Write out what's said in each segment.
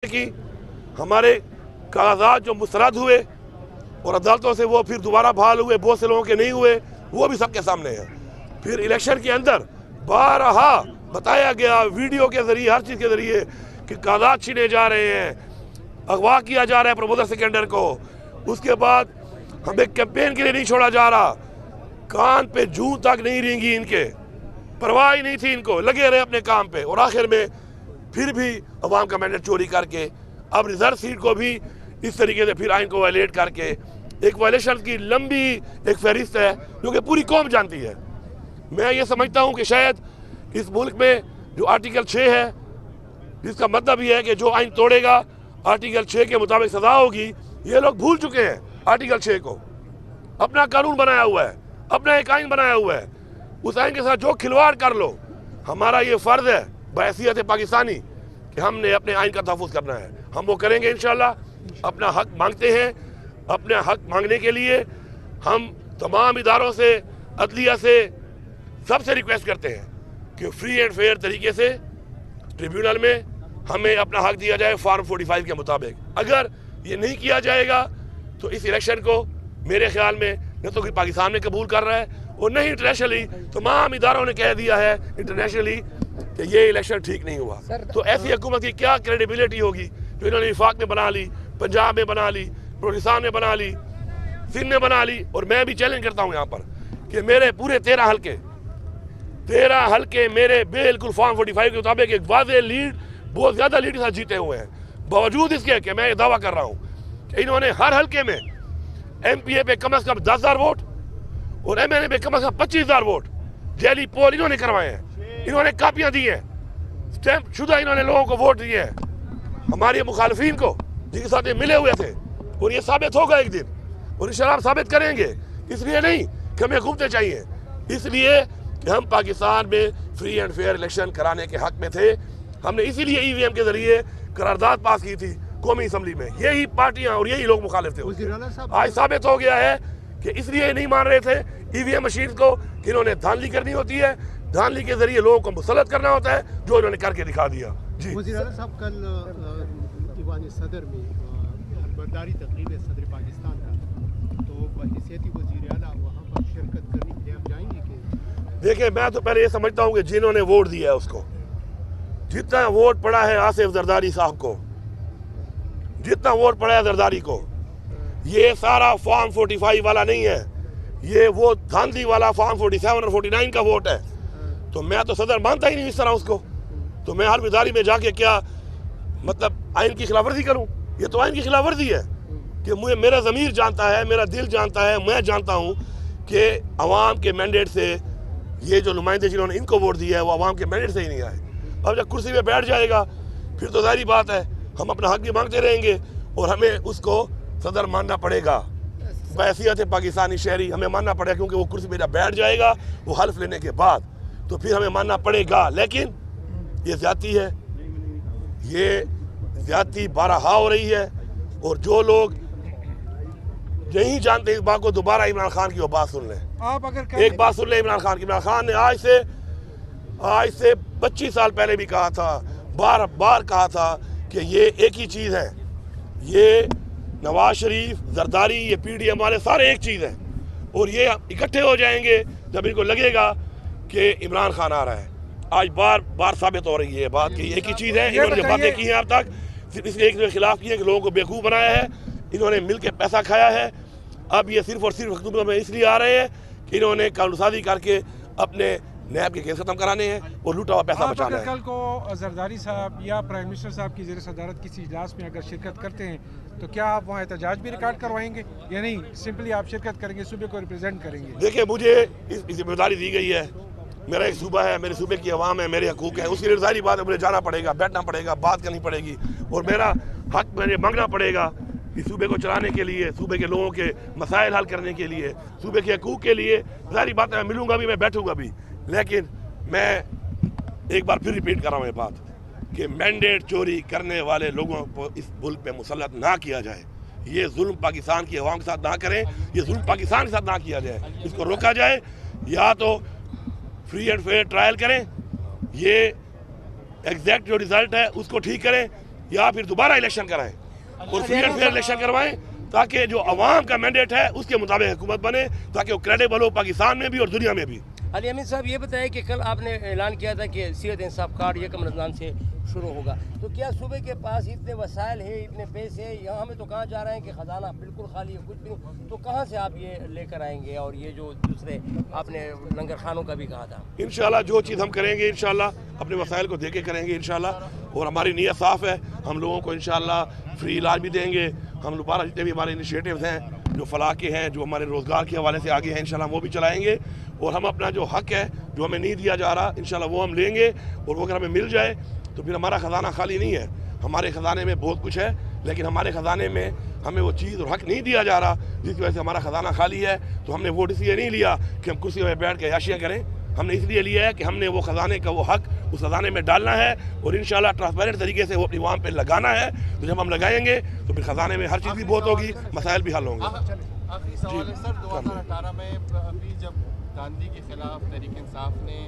कि हमारे कागजात जो मुस्तरद हुए और अदालतों से वो फिर दोबारा बहाल हुए, बहुत से लोगों के नहीं हुए, वो भी सबके सामने है। फिर इलेक्शन के अंदर बारहा बताया गया वीडियो के ज़रिए, हर चीज़ के ज़रिए कि कागजात छीने जा रहे हैं, अगवा किया जा रहा है प्रमोदर सेकेंडर को। उसके बाद हमें कैंपेन के लिए नहीं छोड़ा जा रहा, कान पे जूं तक नहीं रेंगी इनके, परवाह ही नहीं थी इनको, लगे रहे अपने काम पे। और आखिर में फिर भी अवाम का मैंडेट चोरी करके अब रिजर्व सीट को भी इस तरीके से फिर आइन को वायलेट करके एक वायलेशन की लंबी एक फहरिस्त है जो कि पूरी कौम जानती है। मैं ये समझता हूँ कि शायद इस मुल्क में जो आर्टिकल 6 है, जिसका मतलब ये है कि जो आइन तोड़ेगा आर्टिकल 6 के मुताबिक सजा होगी, ये लोग भूल चुके हैं आर्टिकल 6 को। अपना कानून बनाया हुआ है, अपना एक आइन बनाया हुआ है, उस आइन के साथ जो खिलवाड़ कर लो, हमारा ये फ़र्ज़ है बहैसियत पाकिस्तानी कि हमने अपने आइन का तहफ़्फ़ुज़ करना है। हम वो करेंगे इंशाअल्लाह। अपना हक मांगते हैं, अपने हक मांगने के लिए हम तमाम इदारों से, अदलिया से, सबसे रिक्वेस्ट करते हैं कि फ्री एंड फेयर तरीके से ट्रिब्यूनल में हमें अपना हक दिया जाए फॉर्म 45 के मुताबिक। अगर ये नहीं किया जाएगा तो इस इलेक्शन को मेरे ख्याल में न तो कि पाकिस्तान में कबूल कर रहा है और नहीं इंटरनेशनली तमाम इदारों ने कह दिया है इंटरनेशनली कि ये इलेक्शन ठीक नहीं हुआ। तो ऐसी हुकूमत की क्या क्रेडिबिलिटी होगी जो इन्होंने वफाक में बना ली, पंजाब में बना ली, बलूचिस्तान में बना ली, सिंध में बना ली। और मैं भी चैलेंज करता हूँ यहाँ पर कि मेरे पूरे 13 हल्के मेरे बिल्कुल फॉर्म 45 के मुताबिक एक वाज़ेह लीड, बहुत ज़्यादा लीड के साथ जीते हुए हैं। बावजूद इसके कि मैं ये दावा कर रहा हूँ कि इन्होंने हर हल्के में MPA पे कम से कम 10,000 वोट और MNA पे कम से कम 25,000 वोट जैली पोल इन्होंने करवाए हैं। इन्होंने कापियां दी हैं, स्टैंप शुदा इन्होंने लोगों को वोट दिए हैं, हमारे मुखालफिन को जिनके साथ ये मिले हुए थे। और ये साबित होगा एक दिन, और इंशाअल्लाह हम साबित करेंगे। इसलिए नहीं कि हमें घूमते चाहिए, इसलिए कि हम पाकिस्तान में फ्री एंड फेयर इलेक्शन कराने के हक में थे। हमने इसीलिए EVM के ज़रिए करारदाद पास की थी कौमी असम्बली में। यही पार्टियाँ और यही लोग मुखालिफ थे। आज साबित हो गया है कि इसलिए नहीं मान रहे थे EVM मशीन को कि इन्होंने धांधली करनी होती है, धांधली के जरिए लोगों को मुसल्लत करना होता है, जो इन्होंने करके दिखा दिया। जी वज़ीर आला साहब, कल ईवान सदर में बरदारी तकरीब है सदर पाकिस्तान का, तो बहैसियत वज़ीर आला वहाँ पर शिरकत करने के लिए आप जाएंगे कि? देखिए, मैं तो पहले ये समझता हूँ कि जिन्होंने वोट दिया है उसको, जितना वोट पड़ा है आसिफ जरदारी साहब को, जितना वोट पड़ा है जरदारी को, ये सारा फॉर्म 45 वाला नहीं है, ये वो धांधली वाला फॉर्म 47 और 49 का वोट है। तो मैं तो सदर मानता ही नहीं इस तरह उसको। तो मैं हर विदारी में जाके क्या मतलब आइन की खिलाफवर्जी करूं? ये तो आइन की खिलाफवर्जी है कि मुझे मेरा ज़मीर जानता है, मेरा दिल जानता है, मैं जानता हूं कि अवाम के मैंडेट से ये जो नुमाइंदे जिन्होंने इनको वोट दिया है वो अवाम के मैंडेट से ही नहीं आए। अब जब कुर्सी पे बैठ जाएगा फिर तो ज़ाहिर बात है हम अपना हक भी मांगते रहेंगे और हमें उसको सदर मानना पड़ेगा। बहैसियत पाकिस्तानी शहरी हमें मानना पड़ेगा, क्योंकि वो कुर्सी पे जब बैठ जाएगा वो हल्फ लेने के बाद तो फिर हमें मानना पड़ेगा। लेकिन ये ज़्यादती है, ये ज़्यादती बारहा हो रही है। और जो लोग नहीं जानते इस बात को, दोबारा इमरान खान की वो बात सुन लें। आप अगर एक बात सुन लें इमरान खान की। इमरान खान ने आज से 25 साल पहले भी कहा था, बार बार कहा था कि ये एक ही चीज़ है, ये नवाज शरीफ, जरदारी, ये PDM वाले सारे एक चीज़ है और ये इकट्ठे हो जाएंगे जब इनको लगेगा कि इमरान खान आ रहा है। आज बार बार साबित हो रही है बात कि एक ही चीज़ है। इन्होंने जो बातें की हैं अब तक सिर्फ इसलिए एक के खिलाफ की है कि लोगों को बेवकूफ़ बनाया है, इन्होंने मिल के पैसा खाया है। अब ये सिर्फ और सिर्फ हुकूमत में इसलिए आ रहे हैं कि इन्होंने कानूनसाजी करके अपने नैब के केस खत्म कराने हैं और लूटा हुआ पैसा बचाना है। कल को जरदारी साहब या प्राइम मिनिस्टर साहब की ज़ेर सदारत किसी इजलास में अगर शिरकत करते हैं तो क्या आप वहाँ एहतजाज भी रिकॉर्ड करवाएंगे या नहीं, सिंपली आप शिरकत करेंगे, सूबे को रिप्रेजेंट करेंगे? देखिए, मुझे इस जिम्मेदारी दी गई है, मेरा एक सूबा है, मेरे सूबे की आवाम है, मेरे हकूक़ हैं, उसकी ज़ाहिर बात है मुझे जाना पड़ेगा, बैठना पड़ेगा, बात करनी पड़ेगी और मेरा हक मुझे मांगना पड़ेगा कि सूबे को चलाने के लिए, सूबे के लोगों के मसाइल हल करने के लिए, सूबे के हकूक़ के लिए ज़ाहिर बात है मिलूँगा भी, मैं बैठूँगा भी। लेकिन मैं एक बार फिर रिपीट कर रहा हूँ ये बात कि मैंडेट चोरी करने वाले लोगों को इस मुल्क पे मुसल्लत ना किया जाए। ये जुल्म पाकिस्तान की अवाम के साथ ना करें, ये जुल्म पाकिस्तान के साथ ना किया जाए, इसको रोका जाए। या तो फ्री एंड फेयर ट्रायल करें, ये एग्जैक्ट जो रिज़ल्ट है उसको ठीक करें, या फिर दोबारा इलेक्शन कराएं और फ्री एंड फेयर इलेक्शन करवाएं, ताकि जो अवाम का मैंडेट है उसके मुताबिक हुकूमत बने, ताकि वो क्रेडिबल हो पाकिस्तान में भी और दुनिया में भी। अली अमीन साहब, ये बताया कि कल आपने ऐलान किया था कि सेहत इंसाफ कार्ड यकम रमज़ान से शुरू होगा, तो क्या सूबे के पास इतने वसाइल है, इतने पैसे हैं? यहाँ हमें तो कहा जा रहा है कि ख़जाना बिल्कुल खाली है, कुछ भी नहीं, तो कहाँ से आप ये लेकर आएंगे? और ये जो दूसरे आपने लंगर खानों का भी कहा था, इंशाल्लाह जो चीज़ हम करेंगे इंशाल्लाह अपने वसाइल को दे के करेंगे इंशाल्लाह, और हमारी नीयत साफ़ है। हम लोगों को इंशाल्लाह फ्री इलाज भी देंगे। हम दोबारा जितने भी हमारे इनिशिएटिव्स हैं, जो फलाह के हैं, जो हमारे रोज़गार के हवाले से आगे हैं, इंशाल्लाह वो भी चलाएंगे। और हम अपना जो हक़ है, जो हमें नहीं दिया जा रहा, इंशाल्लाह वो हम लेंगे। और वो अगर हमें मिल जाए तो फिर हमारा ख़जाना खाली नहीं है। हमारे ख़जाने में बहुत कुछ है, लेकिन हमारे ख़जाने में हमें वो चीज़ और हक़ नहीं दिया जा रहा, जिसकी वजह से हमारा ख़जाना खाली है। तो हमने वो डिसीजन नहीं लिया कि हम कुर्सी में बैठ के याशियाँ करें। हमने इसलिए लिया है कि हमने वो ख़जाने का वो हक़ उस ख़जाने में डालना है और इंशाल्लाह ट्रांसपेरेंट तरीके से वो अपनी आवाम पे लगाना है। तो जब हम लगाएंगे तो फिर ख़जाने में हर चीज़ भी बहुत होगी, मसाइल भी हल होंगे। आखिरी सवाल है सर, 2018 में अभी जब गांधी के खिलाफ तहरीक इंसाफ ने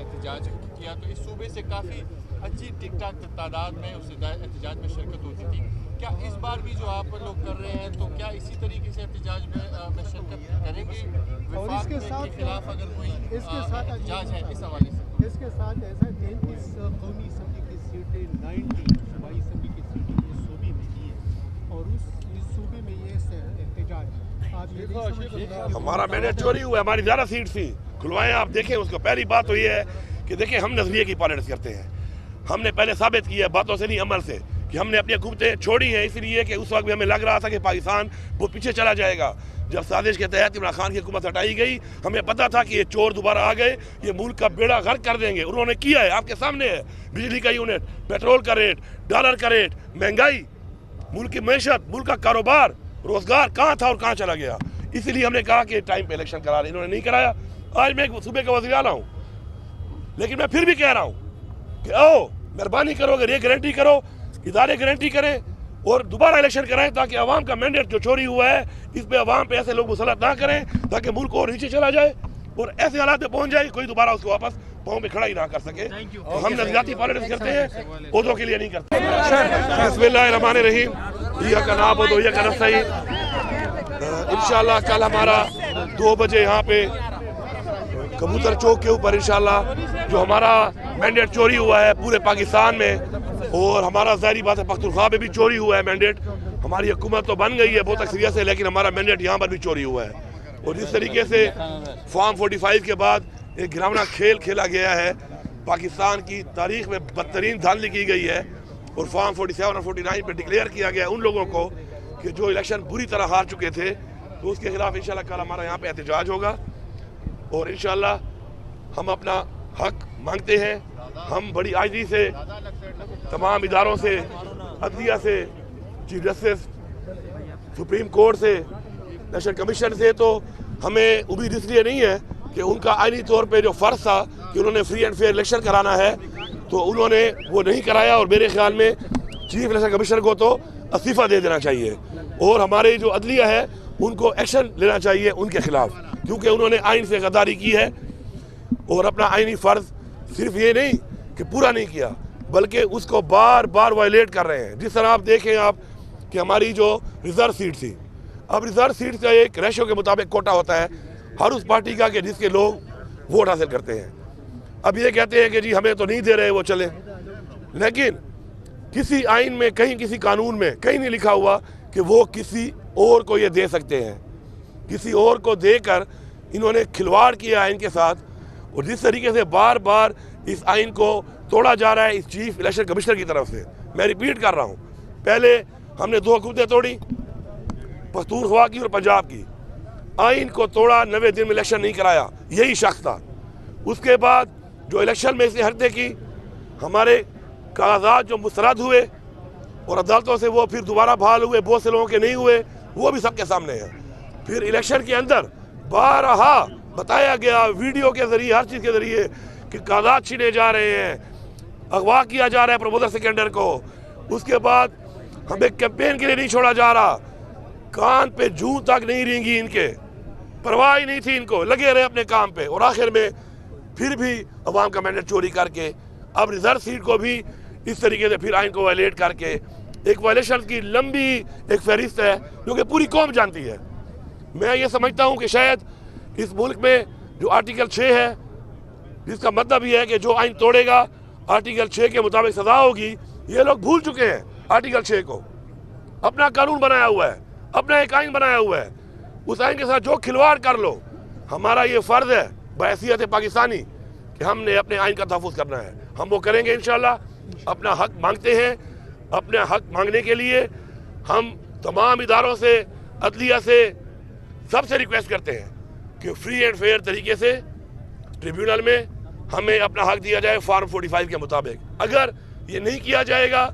एहतजाज किया तो इस सूबे से काफ़ी अच्छी टिक टाक तादाद में उस एहतजाज में शिरकत होती थी। क्या इस बार भी जो आप लोग कर रहे हैं, तो क्या इसी तरीके से एहतजाज में शिरकत करेंगे? और इसके साथ के खिलाफ अगर कोई इसके साथ एहतजाज है इस हवाले से, इसके साथ ऐसा 33 कौमी असम्बली की सीटें 90 सूबाई असम्बली की सीटें इस सूबे में दी है, और इस सूबे में ये एहतजाज आप ये नहीं समझ, हमारा मैंडेट चोरी हुआ है, हमारी ज़्यादा सीट थी, खुलवाएं आप देखें उसको। पहली बात तो ये है कि देखें हम नजरिए की पॉलिटिक्स करते हैं। हमने पहले साबित किया है, बातों से नहीं अमल से, कि हमने अपनी हुकूमतें छोड़ी हैं इसलिए कि उस वक्त भी हमें लग रहा था कि पाकिस्तान बहुत पीछे चला जाएगा। जब साजिश के तहत इमरान खान की हुकूमत हटाई गई, हमें पता था कि ये चोर दोबारा आ गए, ये मुल्क का बेड़ा गर्क कर देंगे। उन्होंने किया है, आपके सामने है। बिजली का यूनिट, पेट्रोल का रेट, डॉलर का रेट, महंगाई, मुल्क की मैशत, मुल्क का कारोबार, रोजगार कहाँ था और कहाँ चला गया। इसीलिए हमने कहा कि टाइम पे इलेक्शन करा रहे, इन्होंने नहीं कराया। आज मैं एक सूबे का वज़ीर आला हूँ, लेकिन मैं फिर भी कह रहा हूँ कि आओ मेहरबानी करो, अगर ये गारंटी करो, इदारे गारंटी करें और दोबारा इलेक्शन कराएं, ताकि अवाम का मैंडेट जो चोरी हुआ है इस पे अवाम पे ऐसे लोग मुसलत ना करें, ताकि मुल्क और नीचे चला जाए और ऐसे हालात में पहुंच जाए कोई दोबारा उसको वापस पाँव पे खड़ा ही ना कर सके। तो हम नजरियाती पॉलिटिक्स करते हैं, ओहदों के लिए नहीं करते। बिस्मिल्लाहिर्रहमानिर्रहीम, इय्याका नअबुदु व इय्याका नस्तईन। इंशाल्लाह कल हमारा 2 बजे यहाँ पे कबूतर चौक के ऊपर इंशाल्लाह जो हमारा मैंडेट चोरी हुआ है पूरे पाकिस्तान में, और हमारा ज़ाहिरी बात है पख्तूनख्वा में भी चोरी हुआ है मैंडेट। हमारी हुकूमत तो बन गई है बहुत अक्सरियत से, लेकिन हमारा मैंडेट यहाँ पर भी चोरी हुआ है। और जिस तरीके से फॉर्म 45 के बाद एक घिनौना खेल खेला गया है, पाकिस्तान की तारीख में बदतरीन धांधली की गई है, और फॉर्म 47 और 49 पे डिक्लेयर किया गया है उन लोगों को कि जो इलेक्शन बुरी तरह हार चुके थे। तो उसके खिलाफ इंशाल्लाह कल हमारा यहाँ पे एहतजाज होगा और इंशाल्लाह हम अपना हक मांगते हैं। हम बड़ी आजिज़ी से तमाम इदारों से, अदलिया से, चीफ जस्टिस, सुप्रीम कोर्ट से, इलेक्शन कमीशन से, तो हमें उम्मीद इसलिए नहीं है कि उनका आईनी तौर पे जो फ़र्ज़ था कि उन्होंने फ्री एंड फेयर इलेक्शन कराना है, तो उन्होंने वो नहीं कराया। और मेरे ख्याल में चीफ इलेक्शन कमीशन को तो इस्तीफ़ा दे देना चाहिए और हमारे जो अदलिया है उनको एक्शन लेना चाहिए उनके खिलाफ, क्योंकि उन्होंने आइन से गद्दारी की है और अपना आइनी फ़र्ज़ सिर्फ ये नहीं कि पूरा नहीं किया, बल्कि उसको बार बार वायलेट कर रहे हैं। जिस तरह आप देखें आप कि हमारी जो रिज़र्व सीट थी, अब रिज़र्व सीट का एक रेशो के मुताबिक कोटा होता है हर उस पार्टी का कि जिसके लोग वोट हासिल करते हैं। अब ये कहते हैं कि जी हमें तो नहीं दे रहे, वो चले, लेकिन किसी आइन में कहीं, किसी कानून में कहीं नहीं लिखा हुआ कि वो किसी और को ये दे सकते हैं। किसी और को देकर इन्होंने खिलवाड़ किया आइन के साथ, और जिस तरीके से बार बार इस आइन को तोड़ा जा रहा है इस चीफ इलेक्शन कमिश्नर की तरफ से। मैं रिपीट कर रहा हूँ, पहले हमने 2 हुकूमतें तोड़ी, पख्तूनख्वा की और पंजाब की। आइन को तोड़ा, 90 दिन में इलेक्शन नहीं कराया, यही शख्स था। उसके बाद जो इलेक्शन में इसने हरकतें की, हमारे कागजात जो मुस्तरद हुए और अदालतों से वो फिर दोबारा बहाल हुए, बहुत से लोगों के नहीं हुए, वो भी सबके सामने है। फिर इलेक्शन के अंदर बारहा बताया गया वीडियो के ज़रिए, हर चीज़ के ज़रिए कि कागजात छीने जा रहे हैं, अगवा किया जा रहा है प्रमोदर सेकेंडर को। उसके बाद हमें कैंपेन के लिए नहीं छोड़ा जा रहा, कान पे जूं तक नहीं रेंगी, इनके परवाह ही नहीं थी इनको, लगे रहे अपने काम पे। और आखिर में फिर भी अवाम का मैंडेट चोरी करके अब रिजर्व सीट को भी इस तरीके से फिर आइन को वायलेट करके ایک وائلیشن کی لمبی ایک فہرست ہے جو کہ پوری قوم جانتی ہے. میں یہ سمجھتا ہوں کہ شاید اس ملک میں جو آرٹیکل 6 ہے جس کا مطلب یہ ہے کہ جو آئین توڑے گا آرٹیکل 6 کے مطابق سزا ہوگی, یہ لوگ بھول چکے ہیں آرٹیکل 6 کو. اپنا قانون بنایا ہوا ہے, اپنا ایک آئین بنایا ہوا ہے, اس آئین کے ساتھ جو کھلواڑ کر لو. ہمارا یہ فرض ہے بحیثیت پاکستانی کہ ہم نے اپنے آئین کا تحفظ کرنا ہے, ہم وہ کریں گے انشاءاللہ. اپنا حق مانگتے ہیں, اپنا حق مانگنے کے لیے ہم تمام اداروں سے, عدلیہ سے, سب سے ریکویسٹ کرتے ہیں کہ فری اینڈ فیئر طریقے سے ٹریبیونل میں ہمیں اپنا حق دیا جائے فارم 45 کے مطابق. اگر یہ نہیں کیا جائے گا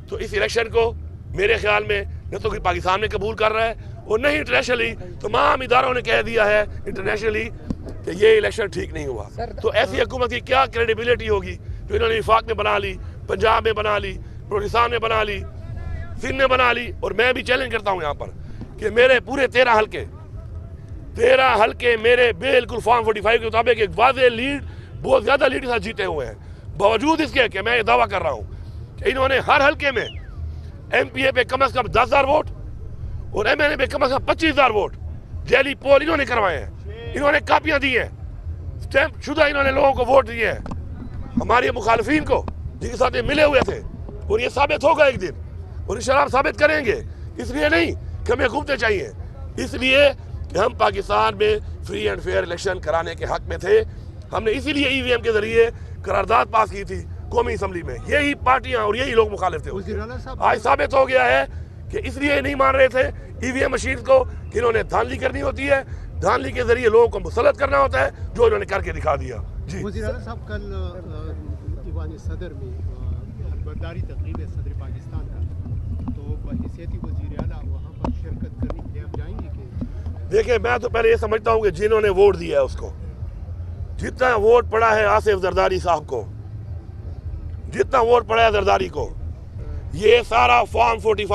تو اس الیکشن کو میرے خیال میں نہ تو پاکستان میں قبول کر رہا ہے اور نہ ہی انٹرنیشنلی تمام اداروں نے کہہ دیا ہے انٹرنیشنلی کہ یہ الیکشن ٹھیک نہیں ہوا. تو ایسی حکومت کی کیا کریڈیبلٹی ہوگی جو انہوں نے وفاق میں بنا لی, پنجاب میں بنا لی, بلوچستان میں بنا لی, سندھ میں بنا لی. اور میں بھی چیلنج کرتا ہوں یہاں پر کہ میرے پورے 13 حلقے میرے بالکل فارم 45 کے مطابق ایک واضح لیڈ, بہت زیادہ لیڈ کے ساتھ جیتے ہوئے ہیں. باوجود اس کے کہ میں یہ دعویٰ کر رہا ہوں کہ انہوں نے ہر حلقے میں ایم پی اے پہ کم از کم 10,000 ووٹ اور ایم این اے پہ کم از کم 25,000 ووٹ جیلی پول انہوں نے کروائے ہیں. انہوں نے کاپیاں دی ہیں, اسٹیمپ شدہ انہوں نے لوگوں کو ووٹ دیے ہیں, ہمارے مخالفین کو جن کے ساتھ یہ ملے ہوئے تھے. اور یہ ثابت ہوگا ایک دن, اور انشاءاللہ ہم ثابت کریں گے. اس لیے نہیں کہ ہمیں حکومتیں چاہیے, اس لیے کہ ہم پاکستان میں فری اینڈ فیئر الیکشن کرانے کے حق میں تھے. ہم نے اسی لیے ای وی ایم کے ذریعے قرارداد پاس کی تھی قومی اسمبلی میں. یہی پارٹیاں اور یہی لوگ مخالف تھے. آج ثابت ہو گیا ہے کہ اس لیے نہیں مان رہے تھے ای وی ایم مشین کو کہ انہوں نے دھاندلی کرنی ہوتی ہے, دھاندلی کے ذریعے لوگوں کو مسلط کرنا ہوتا ہے, جو انہوں نے کر کے دکھا دیا. جی وزیر اعلیٰ صاحب, کل ایوان صدر میں حلبرداری تقریب ہے صدر پاکستان کا, تو بحیثیت وزیر اعلیٰ وہاں پر شرکت کرنے کے لیے آپ جائیں گے کہ؟ دیکھیں, میں تو پہلے یہ سمجھتا ہوں کہ جنہوں نے ووٹ دیا ہے اس کو, جتنا ووٹ پڑا ہے آصف زرداری صاحب کو, جتنا ووٹ پڑا ہے زرداری کو, یہ سارا فارم 45